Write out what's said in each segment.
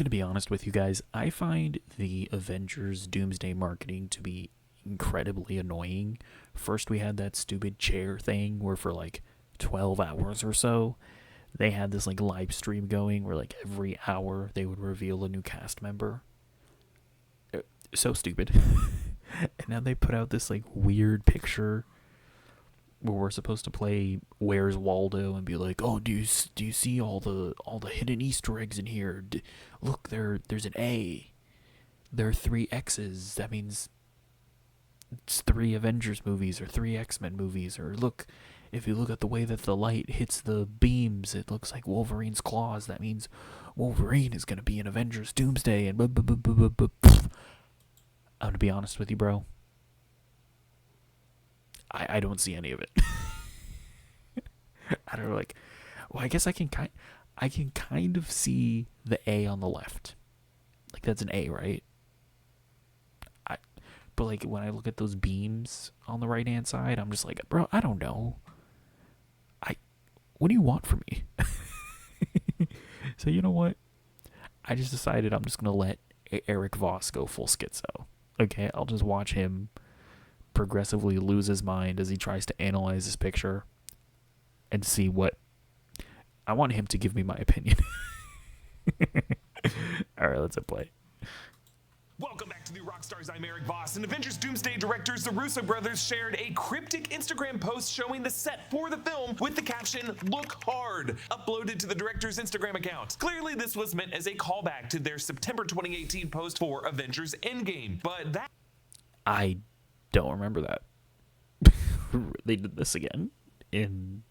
going to be honest with you guys. I find the Avengers Doomsday marketing to be incredibly annoying. First, we had that stupid chair thing where for like 12 hours or so, they had this like live stream going where like every hour they would reveal a new cast member. So stupid. And now they put out this like weird picture where we're supposed to play Where's Waldo and be like, oh, do you see all the hidden Easter eggs in here? Look, there's an A. There are 3 X's. That means it's 3 Avengers movies or 3 X-Men movies. Or look, if you look at the way that the light hits the beams, it looks like Wolverine's claws. That means Wolverine is gonna be in Avengers Doomsday. And I'm gonna be honest with you, bro. I don't see any of it. I don't know, like, well, I guess I can kind of see the A on the left. Like, that's an A, right? But like when I look at those beams on the right hand side, I'm just like, bro, I don't know. What do you want from me? So you know what? I just decided I'm just gonna let Eric Voss go full schizo. Okay, I'll just watch him progressively lose his mind as he tries to analyze this picture and see what I want him to give me my opinion. All right, let's play. Welcome back to the Rockstars. I'm Eric Voss. And Avengers Doomsday directors, the Russo brothers, shared a cryptic Instagram post showing the set for the film with the caption, "Look hard," uploaded to the director's Instagram account. Clearly, this was meant as a callback to their September 2018 post for Avengers Endgame, but that... I don't remember that. They did this again in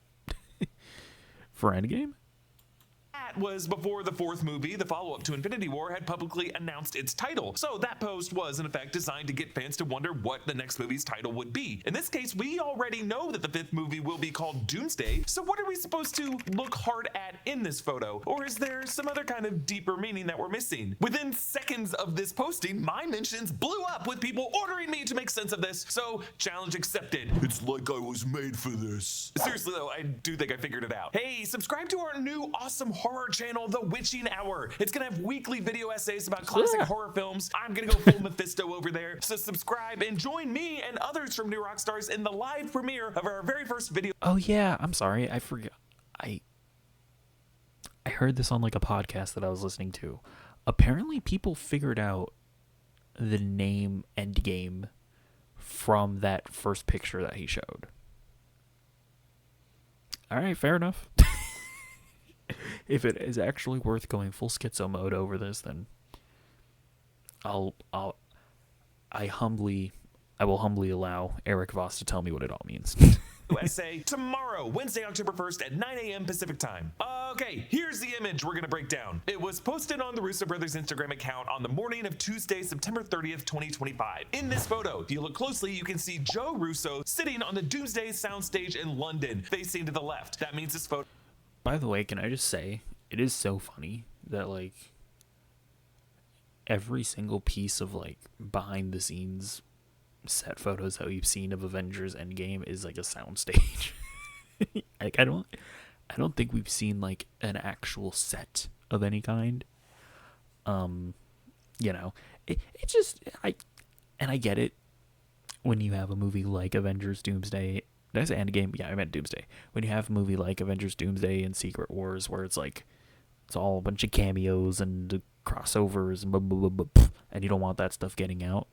for Endgame? That was before the 4th movie, the follow-up to Infinity War, had publicly announced its title. So that post was, in effect, designed to get fans to wonder what the next movie's title would be. In this case, we already know that the 5th movie will be called Doomsday, so what are we supposed to look hard at in this photo? Or is there some other kind of deeper meaning that we're missing? Within seconds of this posting, my mentions blew up with people ordering me to make sense of this, so challenge accepted. It's like I was made for this. Seriously though, I do think I figured it out. Hey, subscribe to our new awesome horror channel, The Witching Hour. It's gonna have weekly video essays about classic horror films. I'm gonna go full Mephisto over there, so subscribe and join me and others from New Rockstars in the live premiere of our very first video. Oh yeah, I'm sorry, I forgot. I heard this on like a podcast that I was listening to. Apparently people figured out the name Endgame from that first picture that he showed. Alright, fair enough. If it is actually worth going full schizo mode over this, then I will humbly allow Eric Voss to tell me what it all means. Essay tomorrow, Wednesday, October 1st at 9 a.m. Pacific time. Okay, here's the image we're gonna break down. It was posted on the Russo brothers Instagram account on the morning of Tuesday, September 30th, 2025. In this photo, if you look closely, you can see Joe Russo sitting on the Doomsday soundstage in London, facing to the left. That means this photo... By the way, can I just say, it is so funny that, like, every single piece of, like, behind-the-scenes set photos that we've seen of Avengers Endgame is, like, a soundstage. Like, I don't think we've seen, like, an actual set of any kind. You know, it just, I get it when you have a movie like Avengers Doomsday. Did I say Endgame? Yeah, I meant Doomsday. When you have a movie like Avengers Doomsday and Secret Wars where it's like, it's all a bunch of cameos and crossovers and blah, blah, blah, blah, and you don't want that stuff getting out,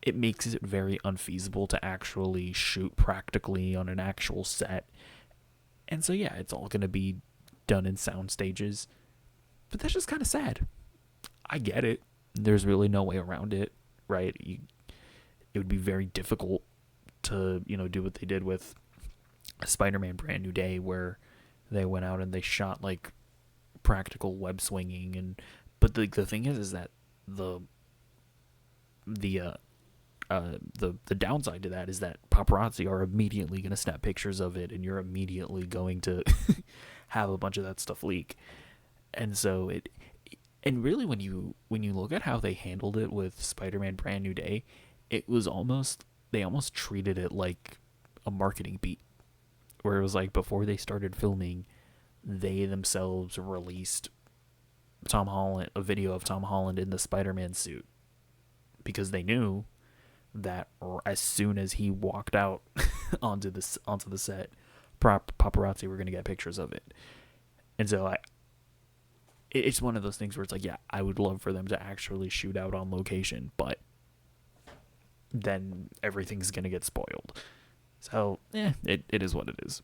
it makes it very unfeasible to actually shoot practically on an actual set. And so, yeah, it's all going to be done in sound stages. But that's just kind of sad. I get it. There's really no way around it, right? It would be very difficult to, you know, do what they did with Spider-Man Brand New Day, where they went out and they shot like practical web swinging, but the thing is that the downside to that is that paparazzi are immediately going to snap pictures of it, and you're immediately going to have a bunch of that stuff leak. And so and really when you look at how they handled it with Spider-Man Brand New Day, it was they almost treated it like a marketing beat, where it was like before they started filming, they themselves released a video of Tom Holland in the Spider-Man suit, because they knew that as soon as he walked out onto the set, paparazzi were going to get pictures of it. And so it's one of those things where it's like, yeah, I would love for them to actually shoot out on location, but then everything's going to get spoiled. So, it is what it is.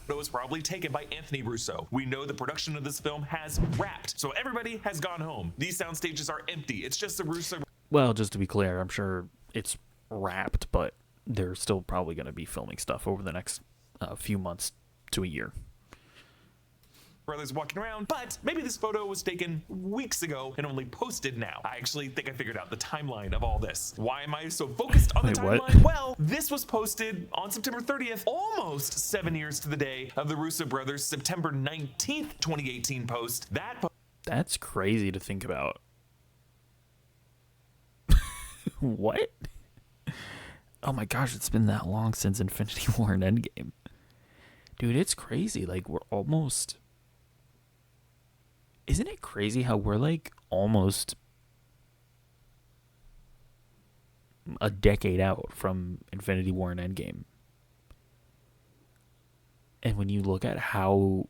It was probably taken by Anthony Russo. We know the production of this film has wrapped, so everybody has gone home. These sound stages are empty. It's just the Russo. Well, just to be clear, I'm sure it's wrapped, but they're still probably going to be filming stuff over the next few months to a year. Brothers walking around, but maybe this photo was taken weeks ago and only posted now. I actually think I figured out the timeline of all this. Why am I so focused on the timeline? What? Well, this was posted on September 30th, almost 7 years to the day of the Russo brothers' September 19th, 2018 post. That's crazy to think about. What? Oh my gosh, it's been that long since Infinity War and Endgame. Dude, it's crazy. Like, we're almost... Isn't it crazy how we're like almost a decade out from Infinity War and Endgame? And when you look at how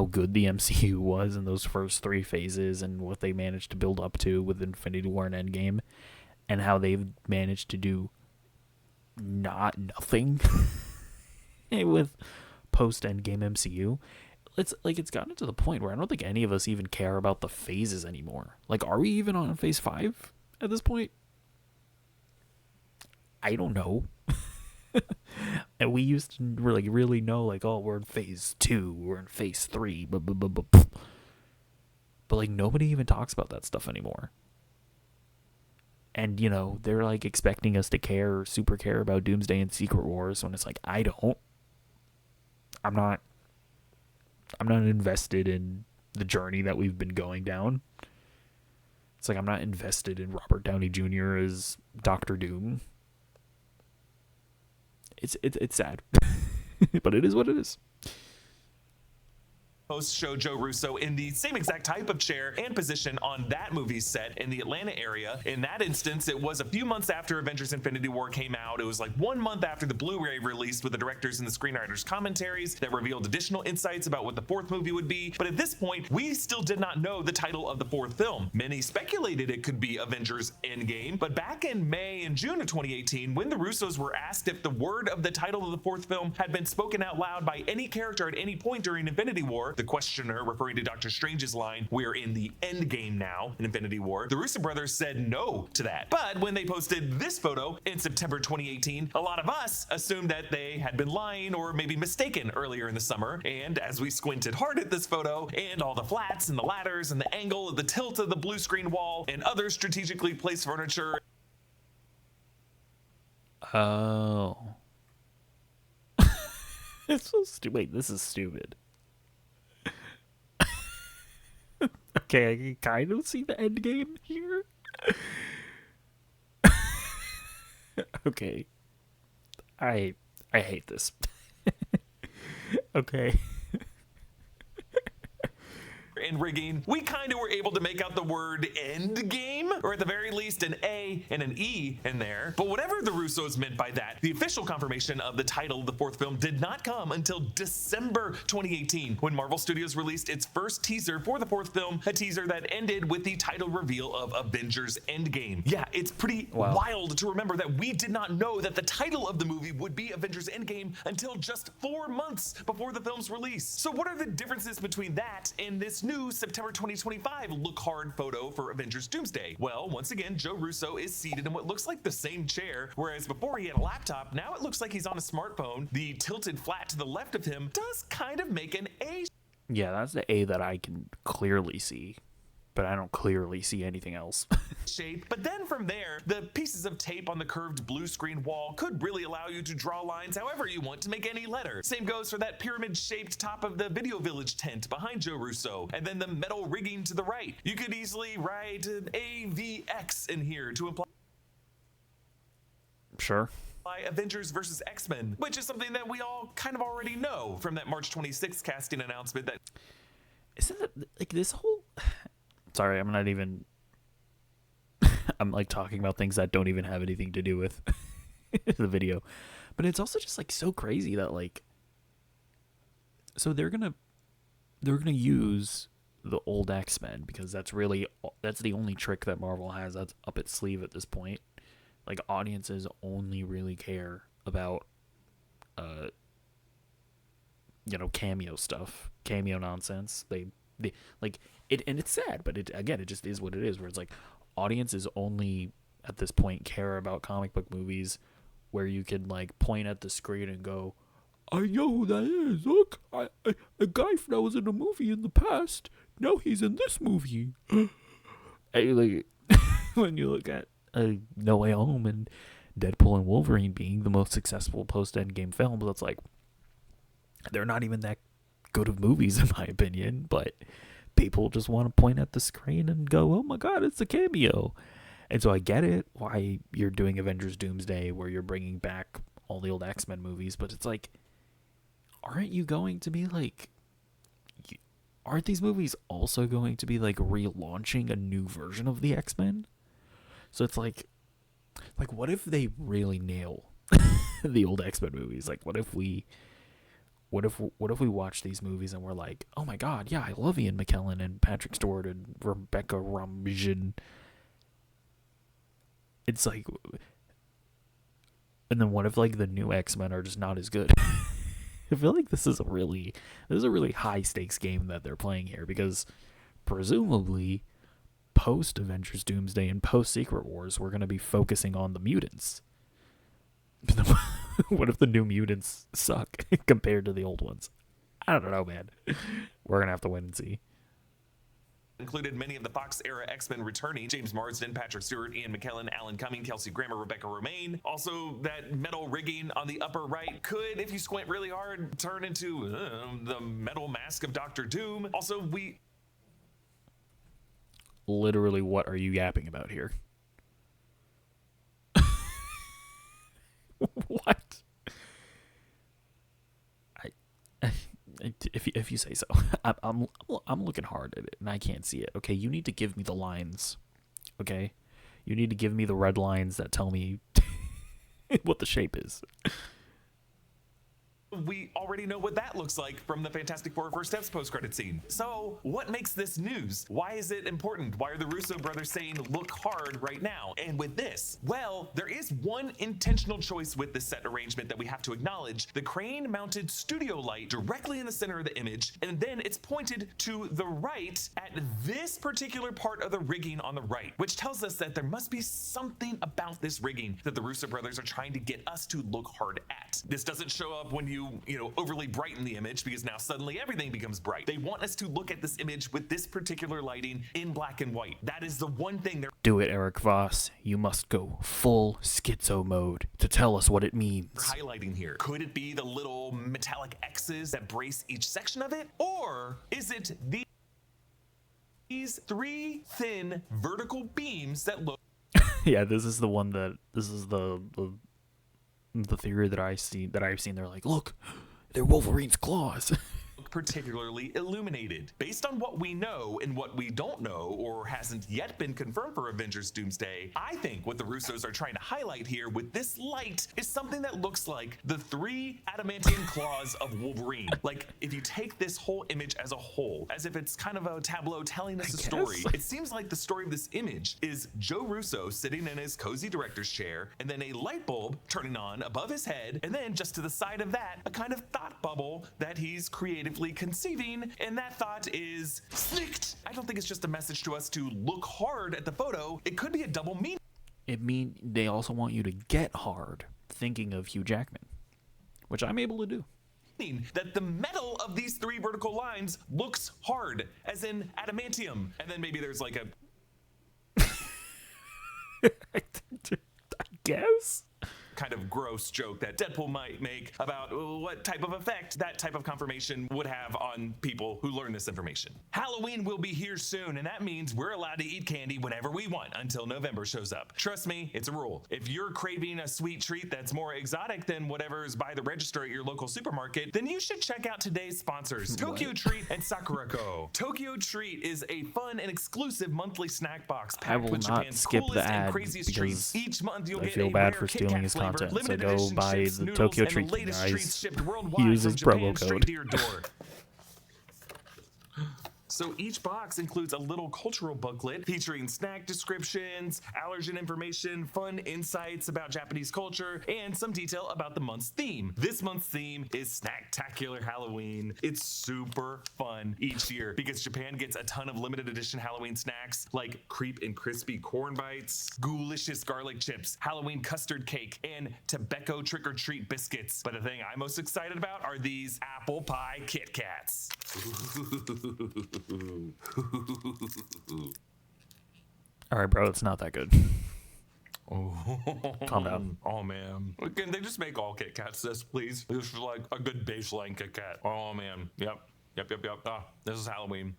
good the MCU was in those first three phases and what they managed to build up to with Infinity War and Endgame, and how they've managed to do nothing with post-Endgame MCU, it's gotten to the point where I don't think any of us even care about the phases anymore. Like, are we even on phase 5 at this point? I don't know. And we used to really know, like, oh, we're in phase 2, we're in phase 3, but like, nobody even talks about that stuff anymore. And, you know, they're like expecting us to super care about Doomsday and Secret Wars, when it's like, I don't. I'm not invested in the journey that we've been going down. It's like, I'm not invested in Robert Downey Jr. as Doctor Doom. It's sad. But it is what it is. Posts show Joe Russo in the same exact type of chair and position on that movie's set in the Atlanta area. In that instance, it was a few months after Avengers Infinity War came out. It was like 1 month after the Blu-ray released, with the directors and the screenwriters' commentaries that revealed additional insights about what the fourth movie would be. But at this point, we still did not know the title of the fourth film. Many speculated it could be Avengers Endgame, but back in May and June of 2018, when the Russos were asked if the word of the title of the fourth film had been spoken out loud by any character at any point during Infinity War, the questioner, referring to Doctor Strange's line, "We're in the end game now" in Infinity War, the Russo brothers said no to that. But when they posted this photo in September 2018, a lot of us assumed that they had been lying or maybe mistaken earlier in the summer. And as we squinted hard at this photo, and all the flats and the ladders and the angle of the tilt of the blue screen wall and other strategically placed furniture. Oh. It's so stupid. Wait, this is stupid. Okay, I can kind of see the end game here. Okay. I hate this. Okay. And rigging, we kind of were able to make out the word end game, or at the very least an A and an E in there. But whatever the Russos meant by that, the official confirmation of the title of the fourth film did not come until December 2018, when Marvel Studios released its first teaser for the fourth film, a teaser that ended with the title reveal of Avengers Endgame. Yeah, it's pretty wild to remember that we did not know that the title of the movie would be Avengers Endgame until just 4 months before the film's release. So what are the differences between that and this new September 2025 look hard photo for Avengers Doomsday? Well, once again, Joe Russo is seated in what looks like the same chair, whereas before he had a laptop, now it looks like he's on a smartphone. The tilted flat to the left of him does kind of make an A. Yeah, that's the A that I can clearly see, but I don't clearly see anything else. Shape, but then from there, the pieces of tape on the curved blue screen wall could really allow you to draw lines however you want to make any letter. Same goes for that pyramid-shaped top of the Video Village tent behind Joe Russo, and then the metal rigging to the right. You could easily write an AVX in here to imply Avengers versus X-Men, which is something that we all kind of already know from that March 26th casting announcement that... isn't it like this whole? Sorry, I'm not even. I'm like talking about things that don't even have anything to do with the video, but it's also just like so crazy that like. So they're gonna use the old X-Men because that's the only trick that Marvel has that's up its sleeve at this point. Like audiences only really care about cameo stuff, cameo nonsense. They like it, and it's sad, but it just is what it is, where it's like audiences only at this point care about comic book movies where you can like point at the screen and go, I know who that is. Look, a guy that was in a movie in the past. Now he's in this movie. Like, when you look at No Way Home and Deadpool and Wolverine being the most successful post-Endgame films, that's like, they're not even that good of movies in my opinion, but people just want to point at the screen and go, oh my god, it's a cameo. And so I get it why you're doing Avengers Doomsday where you're bringing back all the old X-Men movies, but it's like, aren't you going to be like, aren't these movies also going to be like relaunching a new version of the X-Men? So it's like what if they really nail the old X-Men movies? Like what if we watch these movies and we're like, oh my god, yeah, I love Ian McKellen and Patrick Stewart and Rebecca Romijn. It's like, and then what if like the new X-Men are just not as good? I feel like this is a really high stakes game that they're playing here, because presumably post Avengers Doomsday and post Secret Wars we're going to be focusing on the mutants. What if the new mutants suck compared to the old ones? I don't know, man. We're going to have to wait and see. Included many of the Fox era X-Men returning: James Marsden, Patrick Stewart, Ian McKellen, Alan Cumming, Kelsey Grammer, Rebecca Romijn. Also, that metal rigging on the upper right could, if you squint really hard, turn into the metal mask of Doctor Doom. Also, Literally, what are you yapping about here? What? If you say so. I'm looking hard at it and I can't see it. Okay, you need to give me the lines. Okay, you need to give me the red lines that tell me what the shape is. we already know what that looks like from the Fantastic Four First Steps post-credit scene. So what makes this news? Why is it important? Why are the Russo brothers saying look hard right now? And with this, well, there is one intentional choice with this set arrangement that we have to acknowledge: the crane mounted studio light directly in the center of the image, and then it's pointed to the right at this particular part of the rigging on the right, which tells us that there must be something about this rigging that the Russo brothers are trying to get us to look hard at. This doesn't show up when you overly brighten the image, because now suddenly everything becomes bright. They want us to look at this image with this particular lighting in black and white. That is the one thing they're— Do it, Eric Voss. You must go full schizo mode to tell us what it means. highlighting here. Could it be the little metallic X's that brace each section of it? Or is it these three thin vertical beams that look— Yeah, this is the theory that I've seen. They're like, look, they're Wolverine's claws. particularly illuminated. Based on what we know and what we don't know, or hasn't yet been confirmed for Avengers Doomsday, I think what the Russos are trying to highlight here with this light is something that looks like the three adamantium claws of Wolverine. Like, if you take this whole image as a whole, as if it's kind of a tableau telling us a story, it seems like the story of this image is Joe Russo sitting in his cozy director's chair, and then a light bulb turning on above his head, and then just to the side of that, a kind of thought bubble that he's creatively conceiving, and that thought is snicked. I don't think it's just a message to us to look hard at the photo. It could be a double meaning. It mean they also want you to get hard thinking of Hugh Jackman, which I'm able to do. That the metal of these three vertical lines looks hard, as in adamantium, and then maybe there's like a I guess. kind of gross joke that Deadpool might make about what type of effect that type of confirmation would have on people who learn this information. Halloween will be here soon, and that means we're allowed to eat candy whenever we want until November shows up. Trust me, it's a rule. If you're craving a sweet treat that's more exotic than whatever's by the register at your local supermarket, then you should check out today's sponsors, Tokyo Treat and Sakurako. Tokyo Treat is a fun and exclusive monthly snack box I packed will with not Japan's skip the coolest and ad craziest treats. because Each month you'll I get feel a bad rare for Kit stealing Kat his flavor, content. So limited go edition buy chips, the noodles, Tokyo and Treat, the latest guys. treats shipped worldwide Use from his Japan promo straight code. to your door. So each box includes a little cultural booklet featuring snack descriptions, allergen information, fun insights about Japanese culture, and some detail about the month's theme. This month's theme is Snacktacular Halloween. It's super fun each year because Japan gets a ton of limited edition Halloween snacks like Creep and Crispy Corn Bites, Ghoulicious Garlic Chips, Halloween Custard Cake, and Tobacco Trick or Treat Biscuits. But the thing I'm most excited about are these apple pie Kit Kats. All right, bro, it's not that good. Calm down. Oh man. Can they just make all Kit Kats this, please? This is like a good baseline Kit Kat. Oh man. Yep. This is Halloween.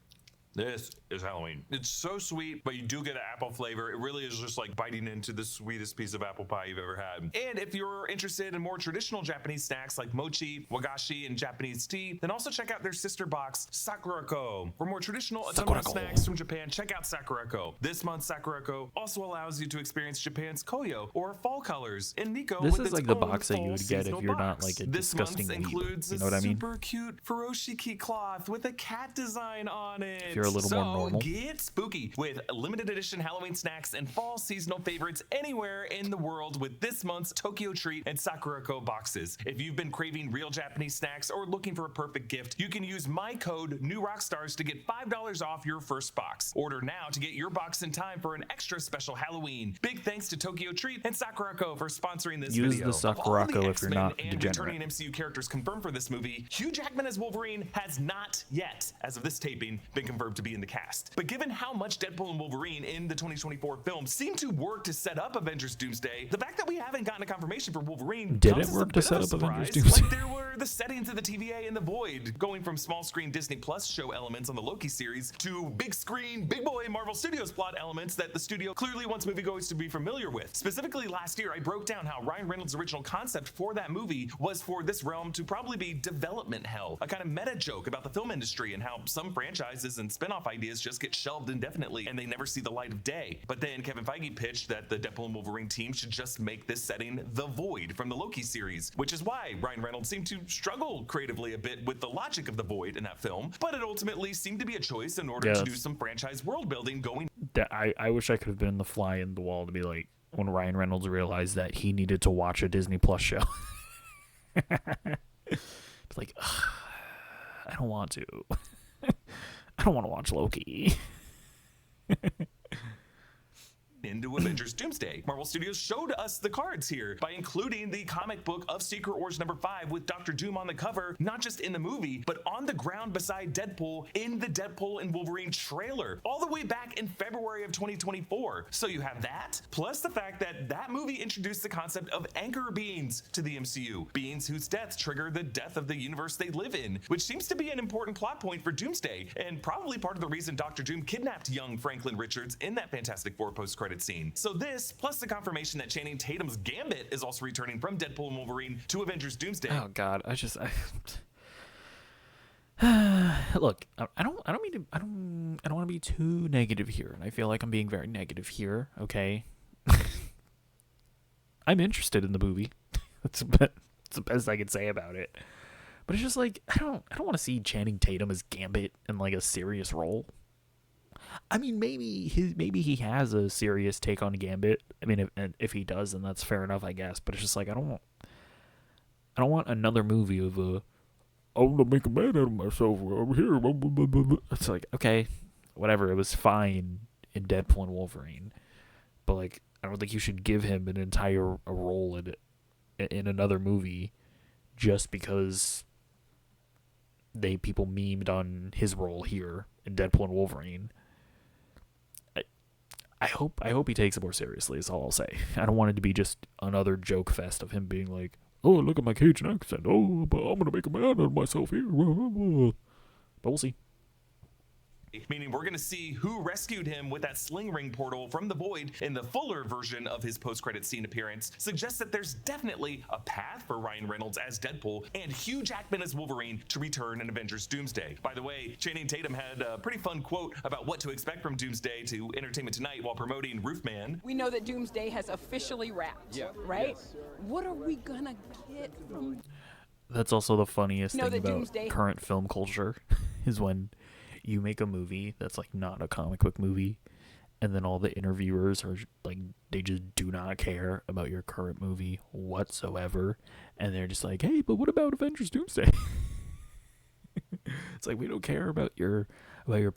This is Halloween. It's so sweet, but you do get an apple flavor. It really is just like biting into the sweetest piece of apple pie you've ever had. And if you're interested in more traditional Japanese snacks like mochi, wagashi, and Japanese tea, then also check out their sister box, Sakurako. For more traditional autumnal snacks from Japan, check out Sakurako. This month's Sakurako also allows you to experience Japan's Koyo, or fall colors, and Nico This with is its like the own box that you fall would get if seasonal you're not box. like a This disgusting month's weeb. includes You a know what I mean? super cute furoshiki cloth with a cat design on it. If you're a little more normal. Get spooky with limited edition Halloween snacks and fall seasonal favorites anywhere in the world with this month's Tokyo Treat and Sakurako boxes. If you've been craving real Japanese snacks or looking for a perfect gift, you can use my code NEWROCKSTARS to get $5 off your first box. Order now to get your box in time for an extra special Halloween. Big thanks to Tokyo Treat and Sakurako for sponsoring this Use video. the Sakurako Of all the if you're X-Men not and degenerate. returning MCU characters confirmed for this movie, Hugh Jackman as Wolverine has not yet, as of this taping, been confirmed to be in the cast. But given how much Deadpool and Wolverine in the 2024 film seem to work to set up Avengers Doomsday, the fact that we haven't gotten a confirmation for Wolverine Did comes it as a work to bit set of a up Avengers surprise. Doomsday? Like there were the settings of the TVA and the Void, going from small screen Disney Plus show elements on the Loki series to big screen, big boy Marvel Studios plot elements that the studio clearly wants moviegoers to be familiar with. Specifically last year, I broke down how Ryan Reynolds' original concept for that movie was for this realm to probably be development hell, a kind of meta joke about the film industry and how some franchises and spin-off ideas just get shelved indefinitely and they never see the light of day. But then Kevin Feige pitched that the Deadpool and Wolverine team should just make this setting the Void from the Loki series, which is why Ryan Reynolds seemed to struggle creatively a bit with the logic of the Void in that film, but it ultimately seemed to be a choice in order to do some franchise world building going. I wish I could have been the fly in the wall to be like when Ryan Reynolds realized that he needed to watch a Disney Plus show. It's like, I don't want to. I don't want to watch Loki. Into Avengers Doomsday. Marvel Studios showed us the cards here by including the comic book of Secret Wars #5 with Doctor Doom on the cover, not just in the movie, but on the ground beside Deadpool in the Deadpool and Wolverine trailer, all the way back in February of 2024. So you have that, plus the fact that that movie introduced the concept of anchor beings to the MCU, beings whose deaths trigger the death of the universe they live in, which seems to be an important plot point for Doomsday, and probably part of the reason Doctor Doom kidnapped young Franklin Richards in that Fantastic Four post-credit scene. So this, plus the confirmation that Channing Tatum's Gambit is also returning from Deadpool and Wolverine to Avengers Doomsday. Oh God, look, I don't want to be too negative here, and I feel like I'm being very negative here. Okay, I'm interested in the movie. That's the best I can say about it. But it's just like I don't want to see Channing Tatum as Gambit in like a serious role. I mean, maybe he has a serious take on Gambit. I mean, if he does, then that's fair enough, I guess. But it's just like I don't want another movie of I'm gonna make a man out of myself over here. It's like, okay, whatever. It was fine in Deadpool and Wolverine, but like I don't think you should give him an entire role in another movie just because people memed on his role here in Deadpool and Wolverine. I hope he takes it more seriously. Is all I'll say. I don't want it to be just another joke fest of him being like, "Oh, look at my Cajun accent. Oh, but I'm gonna make a man out of myself here." But we'll see. Meaning we're going to see who rescued him with that sling ring portal from the void in the fuller version of his post-credit scene appearance suggests that there's definitely a path for Ryan Reynolds as Deadpool and Hugh Jackman as Wolverine to return in Avengers Doomsday. By the way, Channing Tatum had a pretty fun quote about what to expect from Doomsday to Entertainment Tonight while promoting Roofman. We know that Doomsday has officially wrapped, right? Yes. What are we gonna get from... That's also the funniest thing about current film culture is when you make a movie that's like not a comic book movie, and then all the interviewers are like, they just do not care about your current movie whatsoever, and they're just like, "Hey, but what about Avengers Doomsday?" It's like, we don't care about your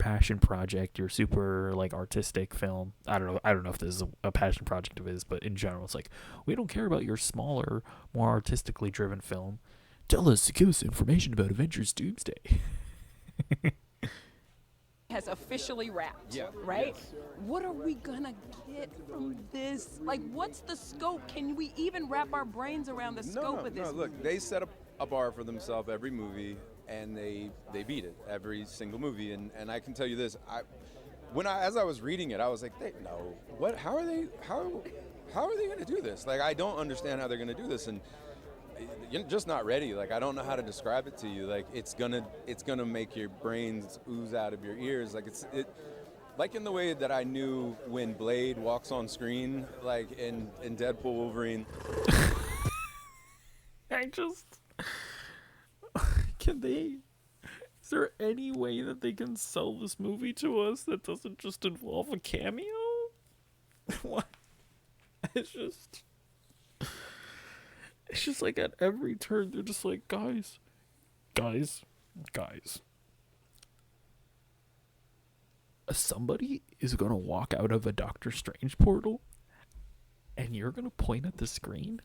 passion project, your super like artistic film. I don't know if this is a passion project of his, but in general, it's like, we don't care about your smaller, more artistically driven film. Tell us, give us information about Avengers Doomsday. Has officially wrapped, right? Yes. What are we gonna get from this? Like, what's the scope? Can we even wrap our brains around the scope of this? No, look, they set up a bar for themselves every movie, and they beat it every single movie. And I can tell you this, as I was reading it, I was like, how are they gonna do this? Like, I don't understand how they're gonna do this, and you're just not ready. Like, I don't know how to describe it to you. Like, it's gonna make your brains ooze out of your ears. Like, like in the way that I knew when Blade walks on screen, like in Deadpool Wolverine. Is there any way that they can sell this movie to us that doesn't just involve a cameo? What? It's just like at every turn, they're just like, guys. Somebody is going to walk out of a Doctor Strange portal, and you're going to point at the screen,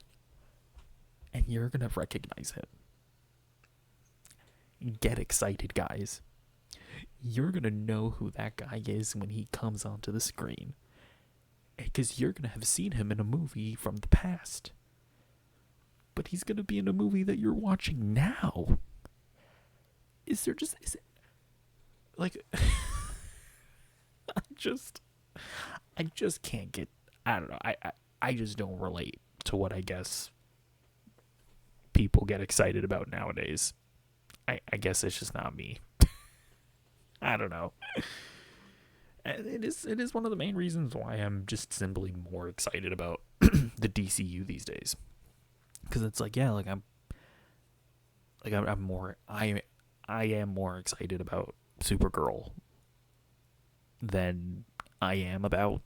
and you're going to recognize him. Get excited, guys. You're going to know who that guy is when he comes onto the screen, because you're going to have seen him in a movie from the past. But he's going to be in a movie that you're watching now. Is it like, I just can't get, I don't know. I just don't relate to what I guess people get excited about nowadays. I guess it's just not me. I don't know. And it is one of the main reasons why I'm just simply more excited about the DCU these days. Because it's like, yeah, like I am more excited about Supergirl than I am about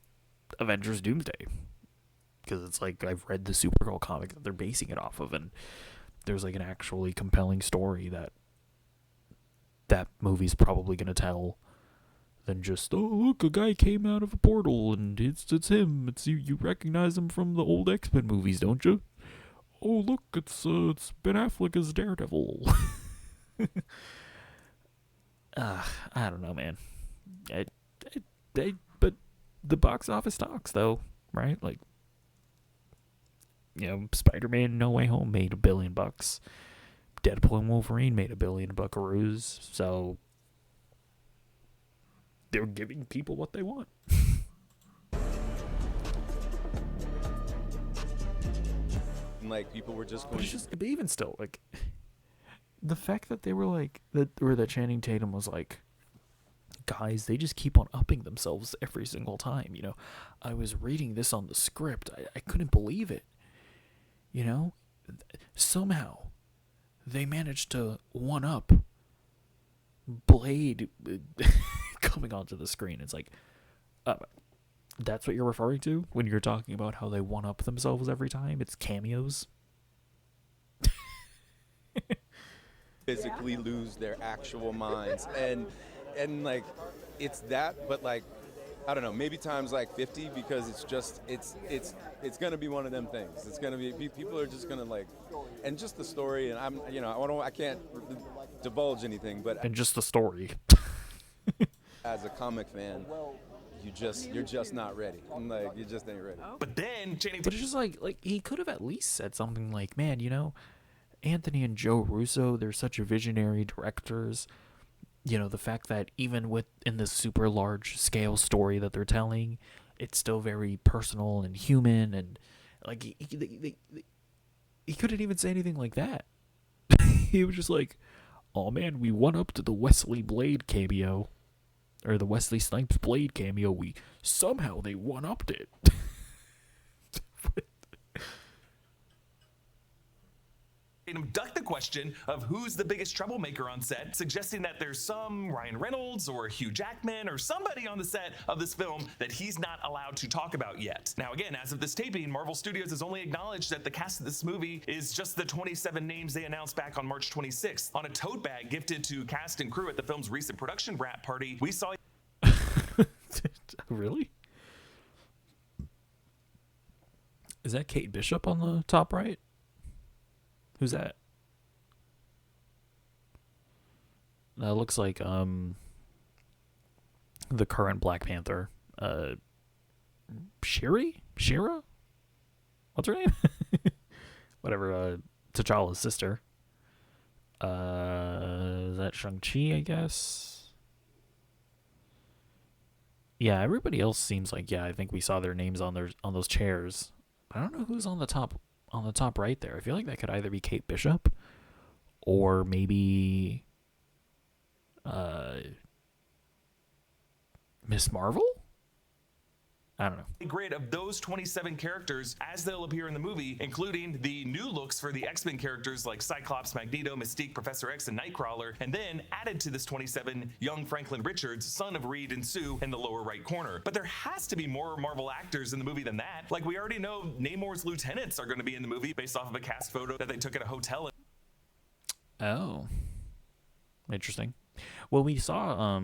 Avengers Doomsday. Because it's like, I've read the Supergirl comic that they're basing it off of, and there's like an actually compelling story that movie's probably going to tell than just, oh, look, a guy came out of a portal and it's him. It's you recognize him from the old X-Men movies, don't you? Oh, look, it's Ben Affleck as Daredevil. I don't know, man. But the box office talks, though, right? Like, Spider-Man No Way Home made $1 billion. Deadpool and Wolverine made $1 billion buckaroos. So they're giving people what they want. Like, people were just going. But even still, like, the fact that they were like that Channing Tatum was like, guys, they just keep on upping themselves every single time. I was reading this on the script. I couldn't believe it. Somehow they managed to one up Blade coming onto the screen. It's like, that's what you're referring to when you're talking about how they one up themselves every time? It's cameos. Physically lose their actual minds, and like, it's that, but like, I don't know, maybe times like 50, because it's gonna be one of them things. It's gonna be, people are just gonna like, and just the story, and I can't divulge anything, but and just the story. As a comic fan, you're just not ready. I'm like, you just ain't ready. But then Channing But it's just like he could have at least said something like, man, Anthony and Joe Russo, they're such visionary directors. The fact that even in this super large scale story that they're telling, it's still very personal and human, and like he couldn't even say anything like that. He was just like, oh man, we won up to the Wesley Blade cameo, or the Wesley Snipes Blade cameo. Somehow they one upped it. duck the question of who's the biggest troublemaker on set, suggesting that there's some Ryan Reynolds or Hugh Jackman or somebody on the set of this film that he's not allowed to talk about yet. Now again, as of this taping, Marvel Studios has only acknowledged that the cast of this movie is just the 27 names they announced back on March 26th. On a tote bag gifted to cast and crew at the film's recent production wrap party, we saw... Really? Is that Kate Bishop on the top right? Who's that? That looks like the current Black Panther. Shira? What's her name? Whatever, T'Challa's sister. Is that Shang-Chi, I guess? Yeah, everybody else seems like, I think we saw their names on those chairs. I don't know who's on the top right there. I feel like that could either be Kate Bishop or maybe Miss Marvel? I don't know. A grid of those 27 characters as they'll appear in the movie, including the new looks for the X-Men characters like Cyclops, Magneto, Mystique, Professor X, and Nightcrawler, and then added to this 27, young Franklin Richards, son of Reed and Sue, in the lower right corner. But there has to be more Marvel actors in the movie than that. Like, we already know Namor's lieutenants are going to be in the movie based off of a cast photo that they took at a hotel. Oh. Interesting. Well, we saw,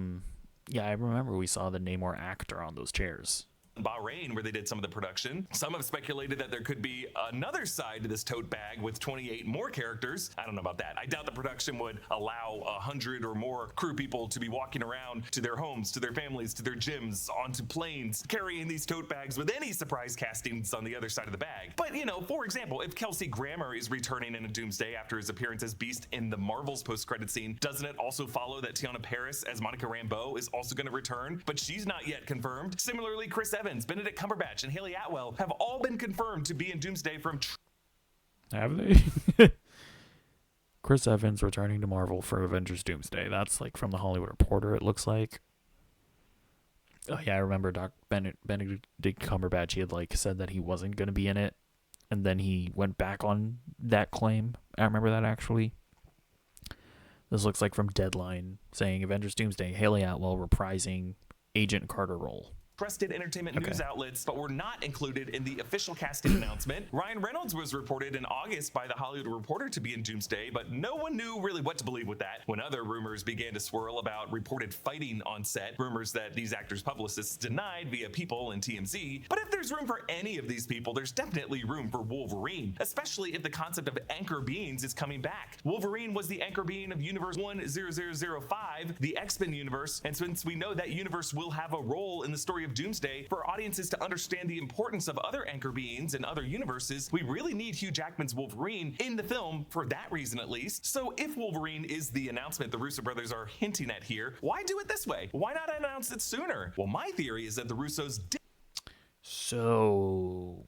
I remember we saw the Namor actor on those chairs. Bahrain, where they did some of the production. Some have speculated that there could be another side to this tote bag with 28 more characters. I don't know about that. I doubt the production would allow 100 or more crew people to be walking around to their homes, to their families, to their gyms, onto planes, carrying these tote bags with any surprise castings on the other side of the bag. But, for example, if Kelsey Grammer is returning in a Doomsday after his appearance as Beast in the Marvel's post-credit scene, doesn't it also follow that Tiana Paris as Monica Rambeau is also going to return? But she's not yet confirmed. Similarly, Chris Evans, Benedict Cumberbatch, and Haley Atwell have all been confirmed to be in Doomsday from... Have they? Chris Evans returning to Marvel for Avengers Doomsday. That's like from the Hollywood Reporter, it looks like. Oh yeah, I remember Benedict Cumberbatch, he had said that he wasn't going to be in it, and then he went back on that claim. I remember that actually. This looks like from Deadline, saying Avengers Doomsday, Haley Atwell reprising Agent Carter role. Trusted entertainment news outlets, but were not included in the official casting announcement. Ryan Reynolds was reported in August by the Hollywood Reporter to be in Doomsday, but no one knew really what to believe with that. When other rumors began to swirl about reported fighting on set, rumors that these actors' publicists denied via People and TMZ. But if there's room for any of these people, there's definitely room for Wolverine, especially if the concept of anchor beings is coming back. Wolverine was the anchor being of Universe 10005, the X-Men universe, and since we know that universe will have a role in the story of Doomsday, for audiences to understand the importance of other anchor beings in other universes, we really need Hugh Jackman's Wolverine in the film for that reason at least. So if Wolverine is the announcement the Russo brothers are hinting at here, why do it this way? Why not announce it sooner? Well, my theory is that the Russos did. So,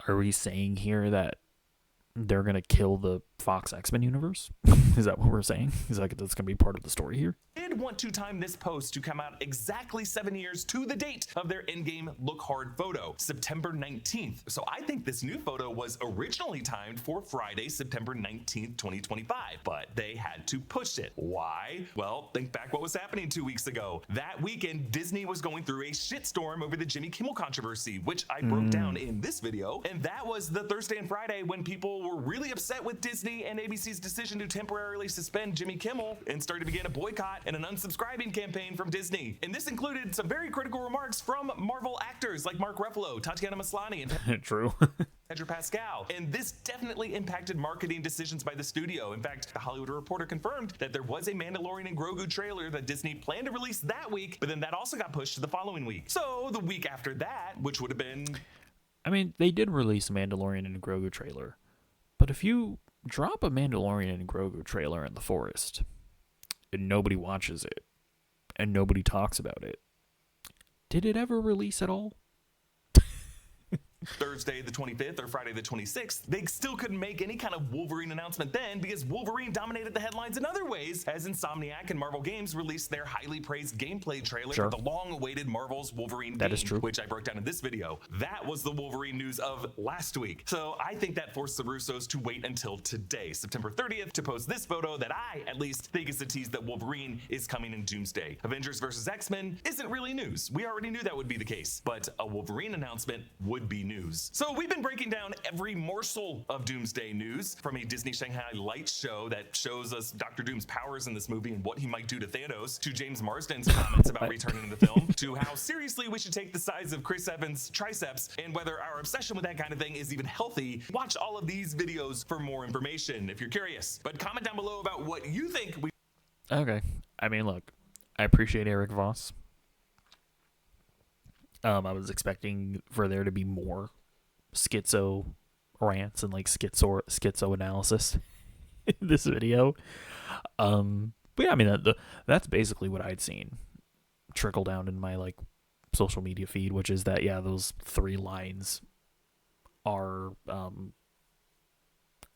are we saying here that they're going to kill the Fox X-Men universe? Is that what we're saying? Is that that's going to be part of the story here? Did want to time this post to come out exactly 7 years to the date of their Endgame Look Hard photo, September 19th. So I think this new photo was originally timed for Friday, September 19th, 2025, but they had to push it. Why? Well, think back what was happening 2 weeks ago. That weekend, Disney was going through a shitstorm over the Jimmy Kimmel controversy, which I broke down in this video. And that was the Thursday and Friday when people were really upset with Disney and ABC's decision to temporarily suspend Jimmy Kimmel and started to begin a boycott and an unsubscribing campaign from Disney. And this included some very critical remarks from Marvel actors like Mark Ruffalo, Tatiana Maslany, and True. Pedro Pascal, and this definitely impacted marketing decisions by the studio. In fact, The Hollywood Reporter confirmed that there was a Mandalorian and Grogu trailer that Disney planned to release that week, but then that also got pushed to the following week. So the week after that, which would have been... I mean, they did release a Mandalorian and Grogu trailer, but if you drop a Mandalorian and Grogu trailer in the forest, and nobody watches it, and nobody talks about it, did it ever release at all? Thursday the 25th or Friday the 26th, they still couldn't make any kind of Wolverine announcement then because Wolverine dominated the headlines in other ways, as Insomniac and Marvel Games released their highly praised gameplay trailer for the long-awaited Marvel's Wolverine game, is true. which I broke down in this video. That was the Wolverine news of last week. So I think that forced the Russos to wait until today, September 30th, to post this photo that I, at least, think is a tease that Wolverine is coming in Doomsday. Avengers vs. X-Men isn't really news. We already knew that would be the case, but a Wolverine announcement would be news. So we've been breaking down every morsel of Doomsday news, from a Disney Shanghai Lights show that shows us Dr. Doom's powers in this movie and what he might do to Thanos, to James Marsden's comments about returning to the film, to how seriously we should take the size of Chris Evans' triceps and whether our obsession with that kind of thing is even healthy. Watch all of these videos for more information if you're curious, but comment down below about what you think we... Okay. I mean, look, I appreciate Eric Voss. I was expecting for there to be more schizo rants and like schizo analysis in this video. But yeah, I mean that's basically what I'd seen trickle down in my like social media feed, which is that those 3 lines are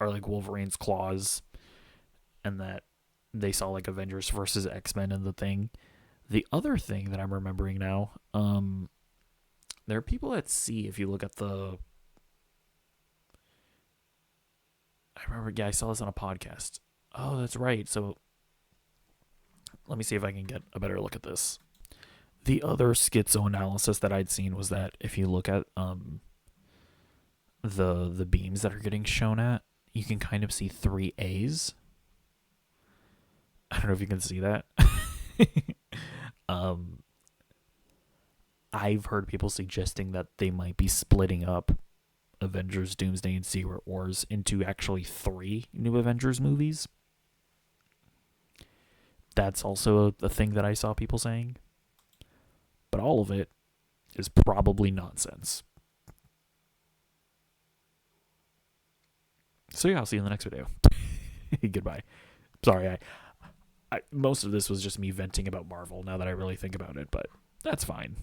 like Wolverine's claws, and that they saw like Avengers versus X-Men in the thing. The other thing that I'm remembering now, there are people that see, if you look at the... I remember, I saw this on a podcast. Oh, that's right. So let me see if I can get a better look at this. The other schizo analysis that I'd seen was that if you look at the beams that are getting shown at, you can kind of see 3 A's. I don't know if you can see that. I've heard people suggesting that they might be splitting up Avengers Doomsday and Secret Wars into actually 3 new Avengers movies. That's also a thing that I saw people saying. But all of it is probably nonsense. So yeah, I'll see you in the next video. Goodbye. Sorry, I most of this was just me venting about Marvel now that I really think about it, but that's fine.